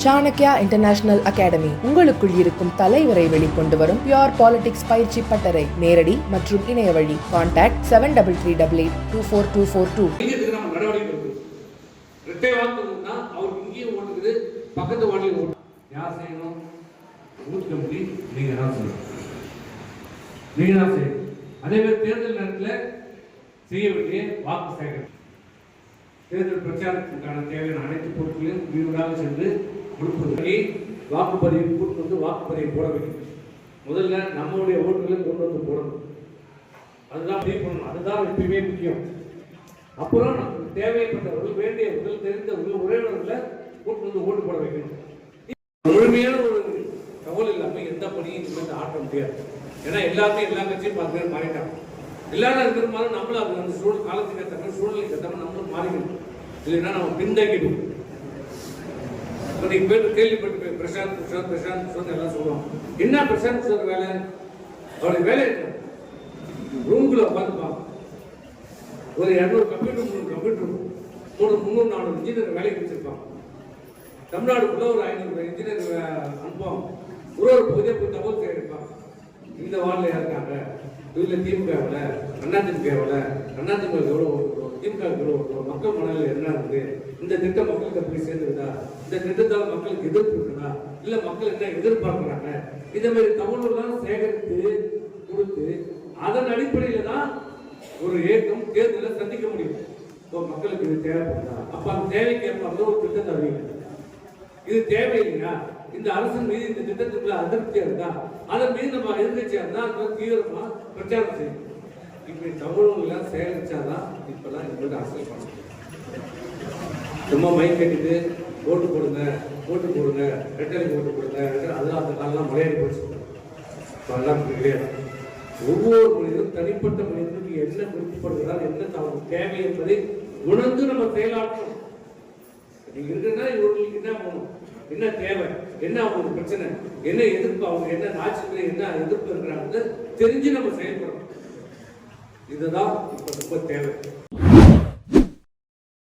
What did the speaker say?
Chanakya international academy உங்களுக்குள் இருக்கும் தலைவரை வெளிக்கொண்டு வரும் பியூர் பாலிடிக்ஸ் பயிற்சி பட்டறை. நேரடி மற்றும் இணைய வழி. கான்டாக்ட் 7388242242. பக்கத்து வார்டில் ஓட்டு யார் செய்யணும்? பூத் கமிட்டி நீங்க தான் செய்யணும். அதே மாதிரி தேர்தல் நேரத்தில் செய்ய வேண்டிய வாக்கு சேகரிப்பு, தேர்தல் பிரச்சாரத்துக்கான தேவையான அனைத்து பொருட்களையும் வீடாக சென்று கொடுப்பதற்கு வாக்குப்பதிவு கூட்டு வந்து வாக்குப்பதிவு போட வைக்கணும். முதல்ல நம்மளுடைய ஓட்டுகளை கொண்டு வந்து போடணும். அதுதான் பதிவு பண்ணணும். அதுதான் எப்பயுமே முக்கியம். அப்புறம் நமக்கு தேவைப்பட்டவர்கள், வேண்டியவர்கள், தெரிந்தவர்கள், உறவினர்களை கூட்டு வந்து ஓட்டு போட வைக்கணும். முழுமையான ஒரு தகவல் இல்லாமல் எந்த பணியும் இருந்து ஆட்ட முடியாது. ஏன்னா எல்லாத்தையும் எல்லா கட்சியும் பார்த்து மாறிட்டாங்க. எல்லாரும் இருக்கிற மாதிரி நம்மளும் அது அந்த காலத்துக்கு ஏற்ற மாதிரி சூழ்நிலைக்கு ஏற்ற மாதிரி நம்மளும் மாறிக்கணும். இல்லைன்னா நம்ம பின்தங்கிடுவோம். பேர் கேள்விப்பட்டு பிரசாந்த் எல்லாம் சொல்லுவாங்க. என்ன பிரசாந்த் சார் வேலை? அவருடைய வேலை ரூம்குள்ள உட்காந்துப்பாங்க. ஒரு 200 கம்ப்யூட்டர் 300-400 இன்ஜினியர் வேலைக்கு வச்சிருப்பாங்க. தமிழ்நாடுக்குள்ள ஒரு 500 இன்ஜினியர் அனுப்புவாங்க. ஒரு பகுதியை போய் தகவல் சேகரிப்பாங்க. இந்த வார்டில் இருக்காங்க, இதில் திமுகவில், அதிமுக எவ்வளோ, திமுக எவ்வளோ, மக்கள் மனதில் என்ன இருக்குது, இந்த திட்டம் மக்களுக்கு எப்படி சேர்ந்துருதா, இந்த திட்டத்தால் மக்களுக்கு எதிர்ப்பு இருக்குதா, இல்லை மக்கள் என்ன எதிர்பார்க்குறாங்க, இந்த மாதிரி தகவல்கள்லாம் சேகரித்து கொடுத்து அதன் அடிப்படையில் தான் ஒரு இயக்கம் தேர்தலை சந்திக்க முடியும். இப்போ மக்களுக்கு இது தேவைப்படுதா, அப்போ அந்த தேவைக்கு ஏற்பாடு ஒரு திட்டத்தை அறிவிங்க. இது தேவையில்லையா, இந்த அரசின் மீது இந்த திட்டத்துக்குள்ள அதிருப்தியா இருந்தா அதன் மீது நம்ம எதிர்கட்சியா இருந்தா தீவிரமா பிரச்சாரம் செய்யும். இப்படி தகவல்கள் சேகரிச்சாதான் இப்பெல்லாம் எங்களோட அரசியல் பண்ண முடியும். சும்மா மைக் கட்டிட்டு ஓட்டு போடுங்க, ரெட்டலைக்கு ஓட்டு போடுங்க, அதெல்லாம் அந்த காலெல்லாம் மலையாளி போச்சு. அதெல்லாம் கிடையாது. ஒவ்வொரு மனிதனும் தனிப்பட்ட மனிதனுக்கு என்ன விருப்பப்படுகிறார், என்ன தவறு தேவை என்பதை உணர்ந்து நம்ம செயலாற்றணும். நீங்க இருக்குன்னா இவர்களுக்கு என்ன போகணும், என்ன தேவை, என்ன அவங்களுக்கு பிரச்சனை, என்ன எதிர்ப்பு, அவங்க என்ன ஆட்சியில் என்ன எதிர்ப்பு இருக்கிறாங்க தெரிஞ்சு நம்ம செயல்படணும். இதுதான் இப்ப ரொம்ப தேவை.